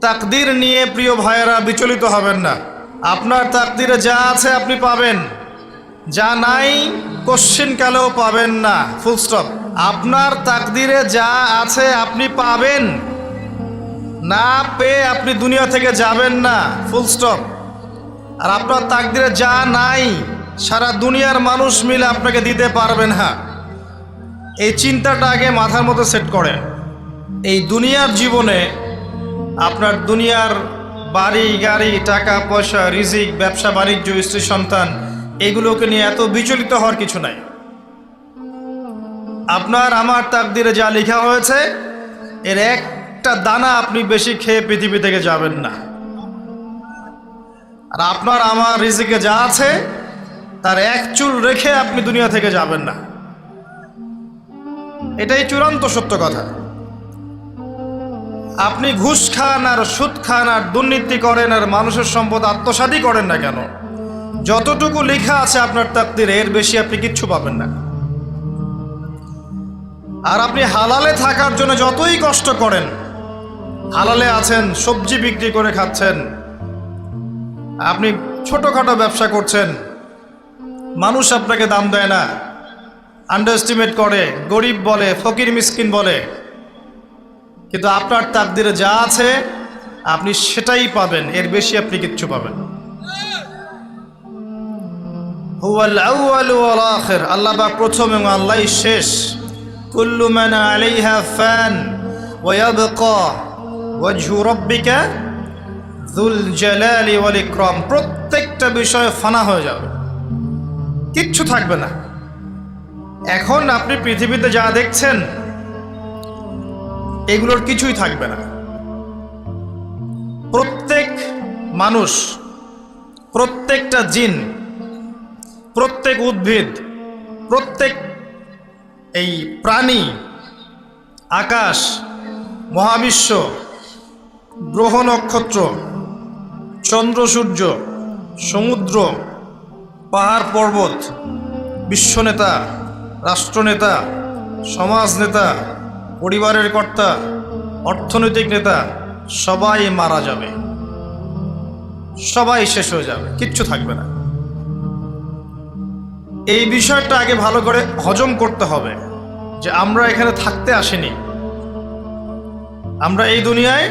তাকদীর নিয়ে প্রিয় ভাইয়েরা বিচলিত হবেন না। আপনার তাকদীরে যা আছে আপনি পাবেন, যা নাই কোশ্চিনকালেও পাবেন না, ফুল স্টপ। আপনার তাকদীরে যা আছে আপনি পাবেন, না পেয়ে আপনি দুনিয়া থেকে যাবেন না, ফুল স্টপ। আর আপনার তাকদীরে যা নাই সারা দুনিয়ার মানুষ মিলে আপনাকে দিতে পারবেন না। এই চিন্তাটা আগে মাথার মধ্যে সেট করেন। এই দুনিয়ার জীবনে আপনার দুনিয়ার বাড়ি গাড়ি, টাকা পয়সা, রিজিক, ব্যবসা বাণিজ্য, স্ত্রী সন্তান, এগুলোকে নিয়ে এত বিচলিত হওয়ার কিছু নাই। আপনার আমার তাকদীরে যা লেখা হয়েছে এর একটা দানা আপনি বেশি খেয়ে পৃথিবী থেকে যাবেন না। আর আপনার আমার রিজিকে যা আছে তার এক চুল রেখে আপনি দুনিয়া থেকে যাবেন না। এটাই চূড়ান্ত সত্য কথা। আপনি ঘুষ খান আর সুদ খান আর দুর্নীতি করেন আর মানুষের সম্পদ আত্মসাৎই করেন না কেন, যতটুকু লেখা আছে আপনার তাকদীরে এর বেশি আপনি কিচ্ছু পাবেন না। আর আপনি হালালে থাকার জন্য যতই কষ্ট করেন, হালালে আছেন, সবজি বিক্রি করে খাচ্ছেন, আপনি ছোটখাটো ব্যবসা করছেন, মানুষ আপনাকে দাম দেয় না, আন্ডার এস্টিমেট করে, গরিব বলে, ফকির মিসকিন বলে, কিন্তু আপনার তাকদীরে যা আছে আপনি সেটাই পাবেন, এর বেশি আপনি কিচ্ছু পাবেন। হুয়াল আউয়াল ওয়াল আখির, আল্লাহ পাক প্রথম এবং আল্লাহই শেষ। কুল্লু মান আলাইহা ফান ওয়া ইয়াবকা ওয়াজহু রাব্বিকা যুল জালালি ওয়াল ইকরাম। প্রত্যেকটা বিষয় ফানা হয়ে যাবে, কিচ্ছু থাকবে না। এখন আপনি পৃথিবীতে যা দেখছেন এগুলোর কিছুই থাকবে না। প্রত্যেক মানুষ, প্রত্যেকটা জিন, প্রত্যেক উদ্ভিদ, প্রত্যেক এই প্রাণী, আকাশ, মহাবিশ্ব, গ্রহ নক্ষত্র, চন্দ্র সূর্য, সমুদ্র, পাহাড় পর্বত, বিশ্বনেতা, রাষ্ট্রনেতা, সমাজনেতা, পরিবারের কর্তা, অর্থনৈতিক নেতা, সবাই মারা যাবে, সবাই শেষ হয়ে যাবে, কিচ্ছু থাকবে না। এই বিষয়টা আগে ভালো করে হজম করতে হবে যে আমরা এখানে থাকতে আসিনি, আমরা এই দুনিয়ায়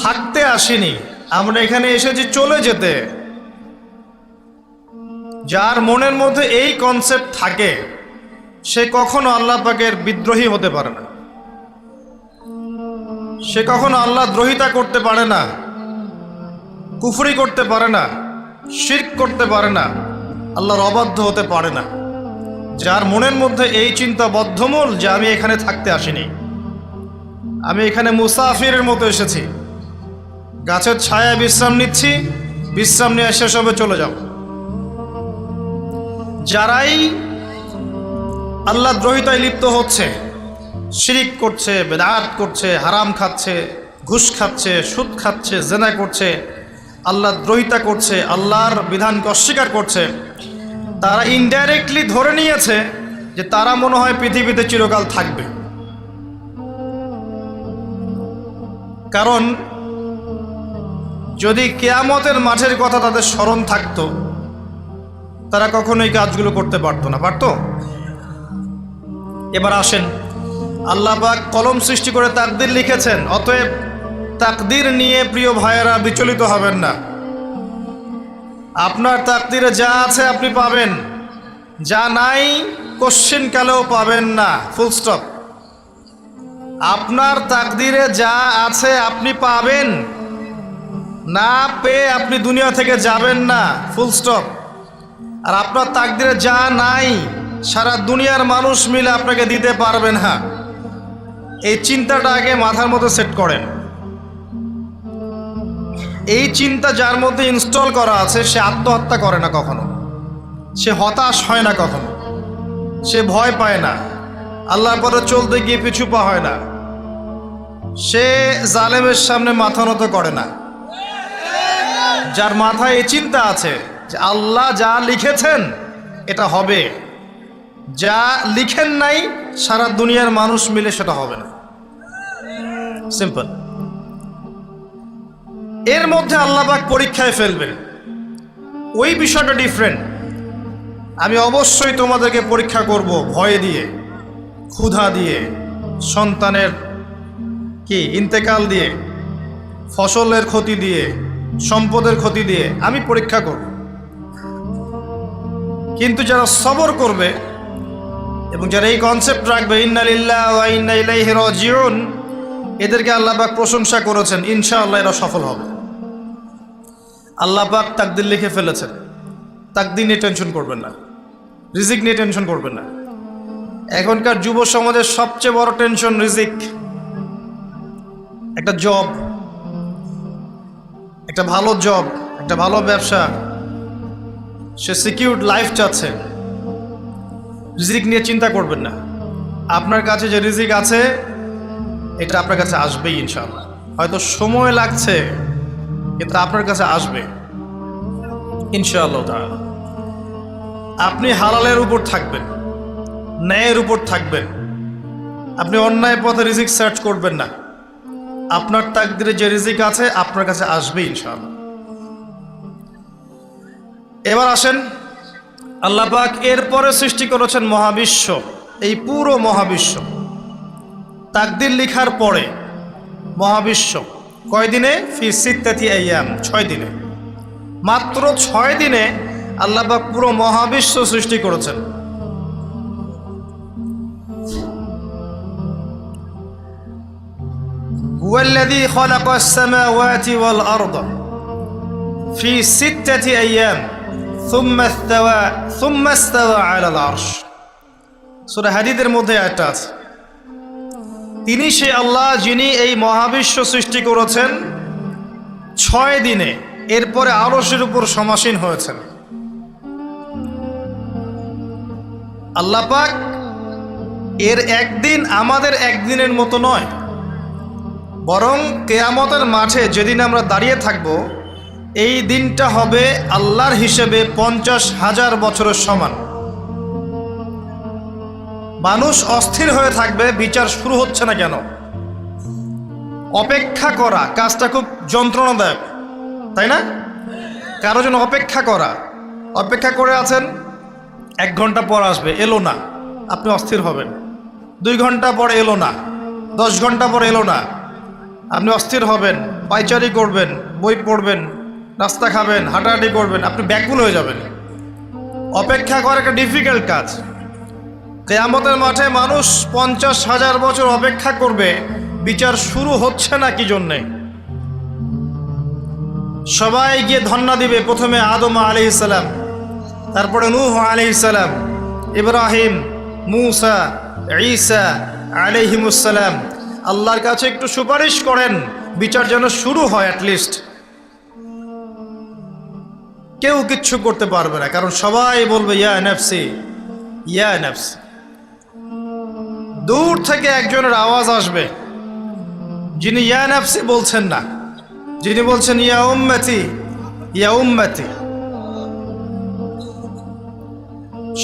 থাকতে আসিনি, আমরা এখানে এসেছি চলে যেতে। যার মনের মধ্যে এই কনসেপ্ট থাকে সে কখনো আল্লাহ পাকের বিদ্রোহী হতে পারে না, সে কখনো আল্লাহ দ্রোহিতা করতে পারে না, কুফরি করতে পারে না, শিরক করতে পারে না, আল্লাহর অবাধ্য হতে পারে না। যার মনের মধ্যে এই চিন্তা বদ্ধমূল যে আমি এখানে থাকতে আসিনি, আমি এখানে মুসাফিরের মতো এসেছি, গাছের ছায়ায় বিশ্রাম নিচ্ছি, বিশ্রাম নিয়ে শেষ হবে চলে যাব। যারাই আল্লাহ দ্রোহিতায় লিপ্ত হচ্ছে, শিরিক করছে, বেদাত করছে, হারাম খাচ্ছে, ঘুষ খাচ্ছে, সুদ খাচ্ছে, জেনা করছে, আল্লাহ দ্রোহিতা করছে, আল্লাহর বিধানকে অস্বীকার করছে, তারা ইনডাইরেক্টলি ধরে নিয়েছে যে তারা মনে হয় পৃথিবীতে চিরকাল থাকবে। কারণ যদি কিয়ামতের মাঠের কথা তাদের স্মরণ থাকতো তারা কখনোই কাজগুলো করতে পারতো না, পারতো? এবার আসেন, আল্লাহ পাক কলম সৃষ্টি করে তাকদীর লিখেছেন, অতএব তাকদীর নিয়ে প্রিয় ভাইয়েরা বিচলিত হবেন না। আপনার তাকদীরে যা আছে আপনি পাবেন, যা নাই কোশ্চিনকালেও পাবেন না, ফুল স্টপ। আপনার তাকদীরে যা আছে আপনি পাবেন, না পেয়ে আপনি দুনিয়া থেকে যাবেন না, ফুল স্টপ। আর আপনার তাকদীরে যা নাই সারা দুনিয়ার মানুষ মিলে আপনাকে দিতে পারবেন না। এই চিন্তাটা আগে মাথার মধ্যে সেট করেন। এই চিন্তা যার মধ্যে ইনস্টল করা আছে সে আত্মহত্যা করে না কখনো, সে হতাশ হয় না কখনো, সে ভয় পায় না, আল্লাহর পথে চলতে গিয়ে পিছু পা হয় না, সে জালেমের সামনে মাথা নত করে না। যার মাথায় এই চিন্তা আছে যে আল্লাহ যা লিখেছেন এটা হবে, যা লিখেন নাই সারা দুনিয়ার মানুষ মিলে সেটা হবে না, সিম্পল। এর মধ্যে আল্লাহ পাক পরীক্ষায় ফেলবেন, ওই বিষয়টা ডিফারেন্ট। আমি অবশ্যই তোমাদেরকে পরীক্ষা করব ভয় দিয়ে, ক্ষুধা দিয়ে, সন্তানের কি ইন্তেকাল দিয়ে, ফসলের ক্ষতি দিয়ে, সম্পদের ক্ষতি দিয়ে আমি পরীক্ষা করব। কিন্তু যারা সবর করবে এবং যারা এই কনসেপ্ট রাখবে ইন্না লিল্লাহি ওয়া ইন্না ইলাইহি রাজিউন, এদেরকে আল্লাহ পাক প্রশংসা করেছেন, ইনশাআল্লাহ এরা সফল হবে। আল্লাহ পাক তাকদীর লিখে ফেলেছেন, তাকদীর নিয়ে টেনশন করবেন না, রিজিক নিয়ে টেনশন করবেন না। এখনকার যুব সমাজের সবচেয়ে বড় টেনশন রিজিক। একটা জব, একটা ভালো জব, একটা ভালো ব্যবসা, সে সিকিউরড লাইফ চাচ্ছে। রিজিক নিয়ে চিন্তা করবেন না, আপনার কাছে যে রিজিক আছে এটা আপনার কাছে আসবেই ইনশাআল্লাহ। হয়তো সময় লাগছে কিন্তু আপনার কাছে আসবে ইনশাআল্লাহ তাআলা। আপনি হালালের উপর থাকবেন, ন্যায়ের উপর থাকবেন, আপনি অন্যায় পথে রিজিক সার্চ করবেন না। আপনার তাকদিরে যে রিজিক আছে আপনার কাছে আসবে ইনশাআল্লাহ। এবার আসেন, আল্লাহ পাক এরপরে সৃষ্টি করেছেন মহাবিশ্ব, এই পুরো মহাবিশ্ব। তাকদির লিখার পরে মহাবিশ্ব কয় দিনে? ফি সিত্তাতি আইয়াম, 6 দিনে। মাত্র 6 দিনে আল্লাহ পাক পুরো মহাবিশ্ব সৃষ্টি করেছেন। হুয়াল্লাযী খালাকাস সামাওয়াতি ওয়াল আরদা ফি সিত্তাতি আইয়াম সুম্মা ইস্তাওয়া আলাল আরশ। সূরা হাদীদের মধ্যে একটা আছে, তিনি সে আল্লাহ যিনি এই মহাবিশ্ব সৃষ্টি করেছেন 6 দিনে, এরপরে আরশের উপর সমাসীন হয়েছেন। আল্লাহ পাক এর একদিন আমাদের একদিনের মতো নয়, বরং কিয়ামতের মাঠে যেদিন আমরা দাঁড়িয়ে থাকব, এই দিনটা হবে আল্লাহর হিসেবে 50,000 বছরের সমান। মানুষ অস্থির হয়ে থাকবে, বিচার শুরু হচ্ছে না কেন। অপেক্ষা করা কাজটা খুব যন্ত্রণাদায়ক, তাই না? কারো জন্য অপেক্ষা করা, অপেক্ষা করে আছেন, 1 ঘন্টা পর আসবে, এলো না, আপনি অস্থির হবেন। 2 ঘন্টা পর এলো না, 10 ঘন্টা পর এলো না, আপনি অস্থির হবেন, পায়চারি করবেন, বই পড়বেন, নাস্তা খাবেন, হাঁটাহাঁটি করবেন, আপনি ব্যাকুল হয়ে যাবেন। অপেক্ষা করা একটা ডিফিকাল্ট কাজ। কিয়ামতের মাঠে মানুষ 50,000 বছর অপেক্ষা করবে, বিচার শুরু হচ্ছে না কি জন্যে। সবাই গিয়ে ধন্না দিবে, প্রথমে আদম আলাইহিস সালাম, তারপরে নূহ আলাইহিস সালাম, ইব্রাহিম, মূসা, ঈসা আলাইহিমুস সালাম। আল্লাহর কাছে একটু সুপারিশ করেন, বিচার যেন শুরু হয় অ্যাটলিস্ট। কেউ কিচ্ছু করতে পারবে না, কারণ সবাই বলবে ইয়া নাফসি, ইয়া নাফসি। দূর থেকে একজনের আওয়াজ আসবে, যিনি ইয়া নাফসি বলছেন না, যিনি বলছেন ইয়া উম্মতি, ইয়া উম্মতি।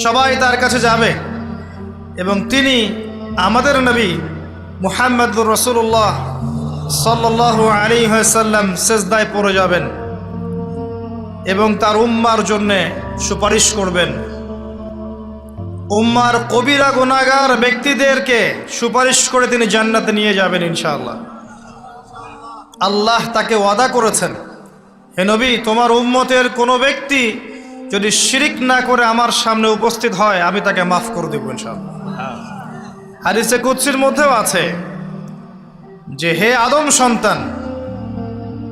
সবাই তার কাছে যাবে এবং তিনি আমাদের নবী মুহাম্মদুর রাসূলুল্লাহ সাল্লাল্লাহু আলাইহি ওয়াসাল্লাম সিজদায় পড়ে যাবেন এবং তার উম্মার জন্য সুপারিশ করবেন। উম্মার কবিরা গুনাহগার ব্যক্তিদেরকে সুপারিশ করে তিনি জান্নাতে নিয়ে যাবেন ইনশাআল্লাহ। আল্লাহ তাকে ওয়াদা করেছেন, হে নবী, তোমার উম্মতের কোনো ব্যক্তি যদি শিরিক না করে আমার সামনে উপস্থিত হয়, আমি তাকে মাফ করে দেব ইনশাআল্লাহ। হাদিসে কুদসির মধ্যেও আছে যে, হে আদম সন্তান,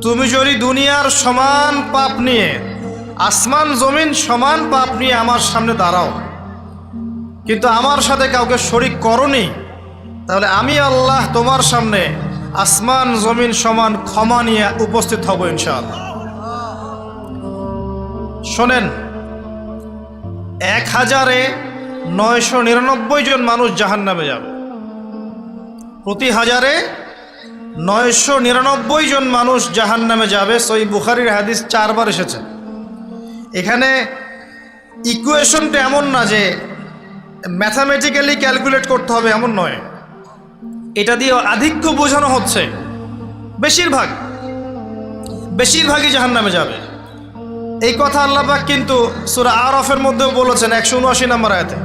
তুমি যদি দুনিয়ার সমান পাপ নিয়ে, আসমান জমিন সমান পাপ নিয়ে আমার সামনে দাঁড়াও, কিন্তু আমার সাথে কাউকে শরিক করনি, তাহলে আমি আল্লাহ তোমার সামনে আসমান জমিন সমান ক্ষমা নিয়ে উপস্থিত হব ইনশাআল্লাহ। শোনেন, 1999 জন মানুষ জাহান্নামে যাবে, প্রতি 1000-এ 999 জন মানুষ জাহান্নামে যাবে। সহিহ বুখারীর হাদিস 4 বার এসেছে। এখানে ইকুয়েশনটা এমন না যে ম্যাথামেটিক্যালি ক্যালকুলেট করতে হবে, এমন নয়। এটা দিয়ে আধিক্য বোঝানো হচ্ছে। বেশিরভাগই জাহান্নামে যাবে। এই কথা আল্লাহ পাক কিন্তু সূরা আরাফের মধ্যেও বলেছেন 179 নম্বর আয়াতে,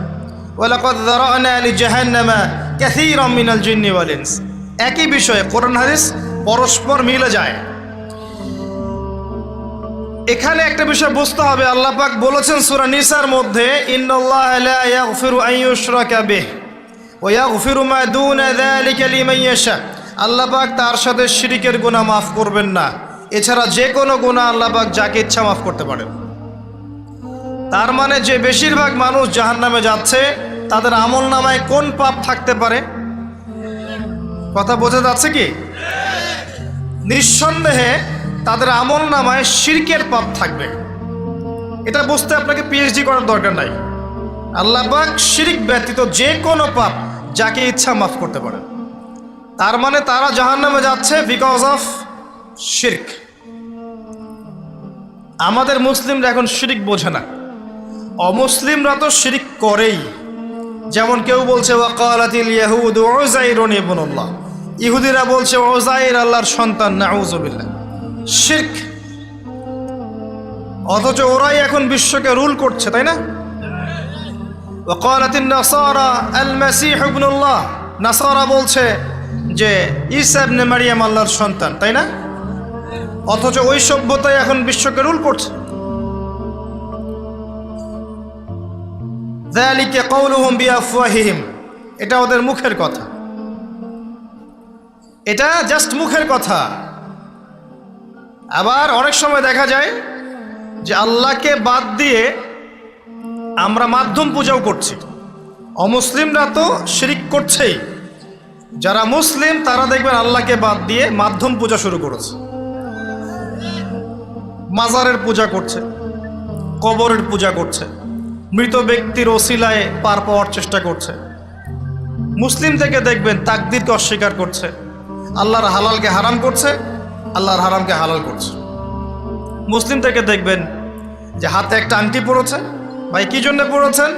ওয়ালাকাদ যারানা লিজাহান্নামা কাসীরাম মিনাল জিন্নি ওয়াল ইনস। একই বিষয়ে কোরআন হাদিস পরস্পর মিলে যায়। এখানে একটা বিষয় বুঝতে হবে, আল্লাহ পাক বলেছেন সূরা নিসার মধ্যে, ইন্নাল্লাহা লা ইয়াগফিরু আন ইউশরাকা বিহি ওয়া ইয়াগফিরু মা দুনা যালিকা লিমান ইয়াশা। আল্লাহ পাক তার সাথে শিরকের গুনাহ মাফ করবেন না, এছাড়া যে কোনো গুনাহ আল্লাহ পাক যাকে ইচ্ছা মাফ করতে পারেন। তার মানে যে বেশিরভাগ মানুষ জাহান্নামে যাচ্ছে, তাদের আমল নামায় কোন পাপ থাকতে পারে? কথা বোঝা যাচ্ছে কি? নিঃসন্দেহে তাদের আমল নামায় শিরকের পাপ থাকবে। এটা বুঝতে আপনাকে পিএইচডি করার দরকার নাই। আল্লাহ পাক শিরক ব্যতীত যে কোনো পাপ যাকে ইচ্ছা মাফ করতে পারেন। তার মানে তারা জাহান্নামে যাচ্ছে বিকজ অফ শিরক। আমাদের মুসলিমরা এখন শিরক বোঝে না, অমুসলিমরা তো শিরক করেই। যেমন কেউ বলছে ওয়াকালাতিল ইয়াহুদ উযাইরুন ইবনুল্লাহ, ইহুদিরা বলছে উযাইর আল্লাহর সন্তান, নাউযুবিল্লাহ। শিরক। অথচ ওরাই এখন বিশ্বকে রুল করছে, তাই না? ওয়াকালাতিন নাসারা আল মাসীহ ইবনুল্লাহ, নাসারা বলছে যে ঈসা ইবনে মারইয়াম আল্লাহর সন্তান, তাই না? অথচ ওই সভ্যতাই এখন বিশ্বকে রুল করছে। যালিকা কাউলুহুম বিআফওয়াহিহিম, এটা ওদের মুখের কথা, এটা জাস্ট মুখের কথা। আবার অনেক সময় দেখা যায় যে আল্লাহকে বাদ দিয়ে আমরা মাধ্যম পূজাও করছি। অমুসলিমরা তো শিরক করছেই, যারা মুসলিম তারা দেখবেন আল্লাহকে বাদ দিয়ে মাধ্যম পূজা শুরু করেছে। মাজারের পূজা করছে, কবরের পূজা করছে, মৃত ব্যক্তির ওসিলায় পার পাওয়ার চেষ্টা করছে। মুসলিম থেকে দেখবেন তাকদীরকে অস্বীকার করছে, আল্লাহর হালালকে হারাম করছে, আল্লাহর হারামকে হালাল করছে। মুসলিম থেকে দেখবেন যে হাতে একটা আংটি পড়েছে, ভাই কি জন্য পড়েছেন?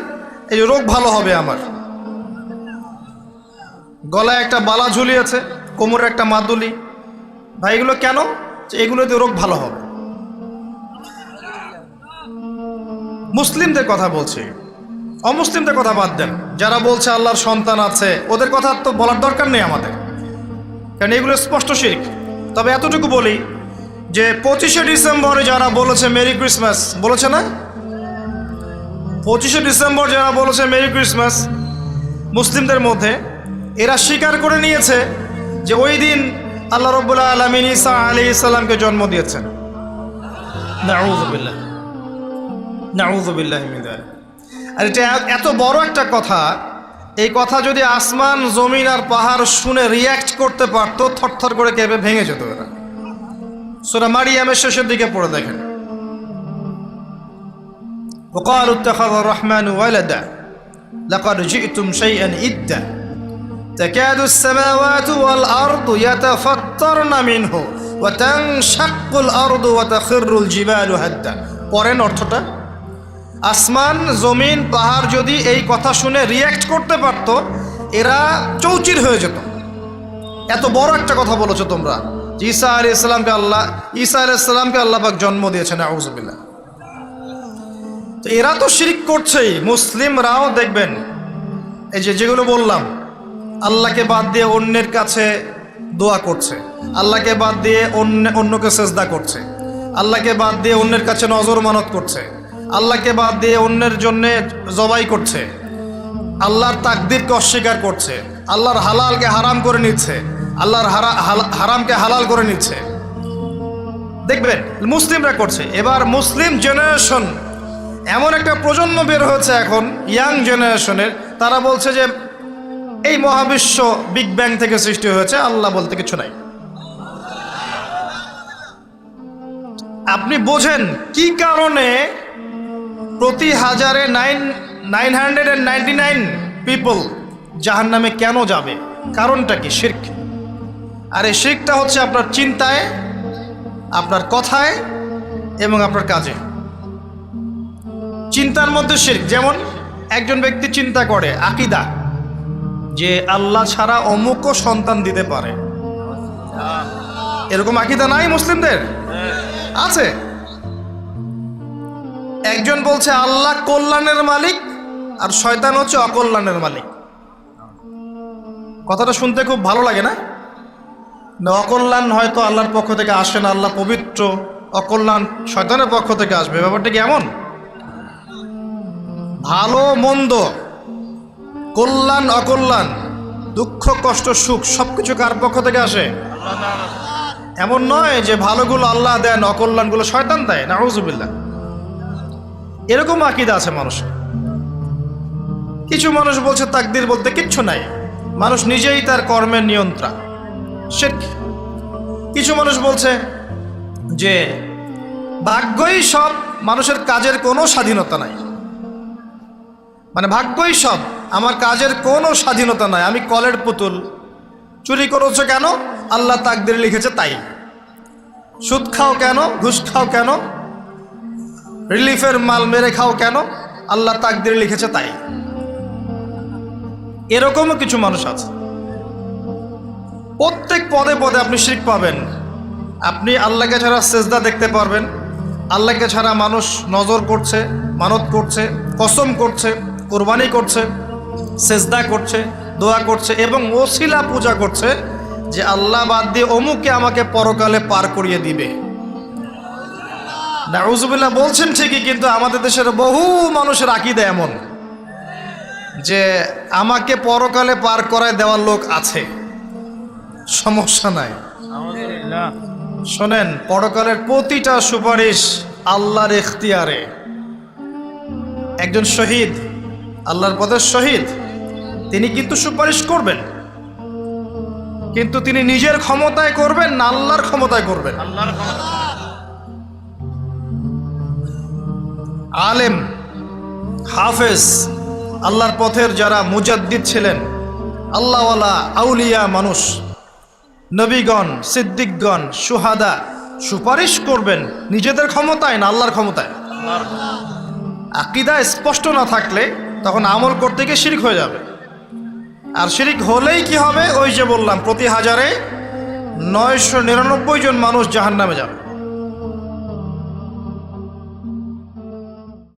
এই রোগ ভালো হবে আমার। গলায় একটা বালা ঝুলিয়েছে, কোমরে একটা মাদুলি, ভাই এগুলো কেন? এগুলোতে রোগ ভালো হবে। মুসলিমদের কথা বলছি, অমুসলিমদের কথা বাদ দেন। যারা বলছে আল্লাহর সন্তান আছে, ওদের কথা তো বলার দরকার নেই আমাদের, কারণ এগুলো স্পষ্ট শিরক। তবে এতটুকু বলি যে 25শে ডিসেম্বরে যারা বলেছে মেরি ক্রিসমাস, বলেছে না? 25শে ডিসেম্বর যারা বলেছে মেরি ক্রিসমাস, মুসলিমদের মধ্যে এরা স্বীকার করে নিয়েছে যে ওই দিন আল্লাহ রাব্বুল আলামিন ঈসা আলাইহিস সালামকে জন্ম দিয়েছেন। নাউযুবিল্লাহ, নাউযুবিল্লাহ মিন যালিক। আর এটা এত বড় একটা কথা, এই কথা যদি আসমান জমিন আর পাহাড় শুনে রিয়্যাক্ট করতে পারতো, থরথর করে কেঁপে ভেঙে যেত এরা। সূরা মারিয়ামের শেষের দিকে পড়ে দেখেন, وقالوا اتخذ الرحمن ولدا لقد جئتم شيئا إدا تكاد السماوات والأرض يتفطرن منه وتنشق الأرض وتخر الجبال هدا। পরেন অর্থটা, আসমান জমিন পাহাড় যদি এই কথা শুনে রিয়্যাক্ট করতে পারত, এরা চৌচির হয়ে যেত। এত বড় একটা কথা বলেছো তোমরা, ঈসা আলাইহিস সালামকে আল্লাহ পাক জন্ম দিয়েছেন, নাউযুবিল্লাহ। তো এরা তো শিরক করছেই। মুসলিমরাও দেখবেন এই যেগুলো বললাম, আল্লাহকে বাদ দিয়ে অন্যের কাছে দোয়া করছে, আল্লাহকে বাদ দিয়ে অন্যকে সেজদা করছে, আল্লাহকে বাদ দিয়ে অন্যের কাছে নজর মানত করছে, আল্লাহকে বাদ দিয়ে অন্যের জন্যে জবাই করছে, আল্লাহর তাকদীরকে অস্বীকার করছে, আল্লাহর হালালকে হারাম করে নিচ্ছে, আল্লাহর হারামকে হালাল করে নিচ্ছে। দেখবেন মুসলিমরা করছে। এবার মুসলিম জেনারেশন, এমন একটা প্রজন্ম বের হয়েছে এখন, ইয়াং জেনারেশনের, তারা বলছে যে এই মহাবিশ্ব বিগ ব্যাং থেকে সৃষ্টি হয়েছে, আল্লাহ বলতে কিছু নাই। আপনি বোঝেন কি কারণে প্রতি হাজারে 999 পিপল জাহান্নামে কেন যাবে? কারণটা কি? শিরক। আর এই শিরকটা হচ্ছে আপনার চিন্তায়, আপনার কথায় এবং আপনার কাজে। চিন্তার মধ্যে শিরক। যেমন একজন ব্যক্তি চিন্তা করে আকীদা, যে আল্লাহ ছাড়া অমুকও সন্তান দিতে পারে, এরকম আকীদা নাই মুসলিমদের। আছে। একজন বলছে আল্লাহ কল্যাণের মালিক আর শয়তান হচ্ছে অকল্যাণের মালিক। কথাটা শুনতে খুব ভালো লাগে না? অকল্যাণ হয়তো আল্লাহর পক্ষ থেকে আসে না, আল্লাহ পবিত্র, অকল্যাণ শয়তানের পক্ষ থেকে আসবে। ব্যাপারটা কি এমন? ভালো মন্দ, কল্যাণ অকল্যাণ, দুঃখ কষ্ট সুখ সবকিছু কার পক্ষ থেকে আসে? এমন নয় যে ভালোগুলো আল্লাহ দেন, অকল্যাণগুলো শয়তান দেয়, নাউযুবিল্লাহ। এরকম আকীদা আছে মানুষের। কিছু মানুষ বলছে তাকদীর বলতে কিচ্ছু নাই, মানুষ নিজেই তার কর্মের নিয়ন্ত্রণ, শিরক। কিছু মানুষ বলছে যে ভাগ্যই সব, মানুষের কাজের কোনো স্বাধীনতা নাই। মানে ভাগ্যই সব, আমার কাজের কোনো স্বাধীনতা নাই, আমি কলের পুতুল। চুরি করেছো কেন? আল্লাহ তাকদীরে লিখেছে তাই। সুদ খাও কেন? ঘুষ খাও কেন? রিলিফের মাল মেরে খাও কেন? আল্লাহ তাকদীরে লিখেছে তাই। এরকমও কিছু মানুষ আছে। প্রত্যেক পদে পদে আপনি শিরক পাবেন। আপনি আল্লাহকে ছাড়া সেজদা দেখতে পারবেন, আল্লাহকে ছাড়া মানুষ নজর করছে, মানত করছে, কসম করছে, কোরবানি করছে, সেজদা করছে, দোয়া করছে এবং ওসিলা পূজা করছে যে আল্লাহ বাদ দিয়ে অমুকে আমাকে পরকালে পার করিয়ে দিবে। নাউযুবিল্লাহ বলছেন ঠিকই, কিন্তু আমাদের দেশের বহু মানুষের আকীদা এমন যে আমাকে পরকালে পার করায় দেওয়ার লোক আছে, সমস্যা নাই। শোনেন, পরকালের প্রতিটা সুপারিশ আল্লাহর ইখতিয়ারে। একজন শহীদ, আল্লাহর পথে শহীদ, তিনি কিন্তু সুপারিশ করবেন, কিন্তু তিনি নিজের ক্ষমতায় করবেন না আল্লাহর ক্ষমতায় করবেন? আলেম, হাফেজ, আল্লাহর পথের যারা মুজাদ্দিদ ছিলেন, আল্লাহওয়ালা আউলিয়া মানুষ, নবীগণ, সিদ্দিকগণ, সুহাদা, সুপারিশ করবেন নিজেদের ক্ষমতায় না আল্লাহর ক্ষমতায়? আকীদা স্পষ্ট না থাকলে তখন আমল করতে গিয়ে শিরক হয়ে যাবে। আর শিরক হলেই কি হবে? ওই যে বললাম, প্রতি হাজারে 999 জন মানুষ জাহান্নামে যাবে।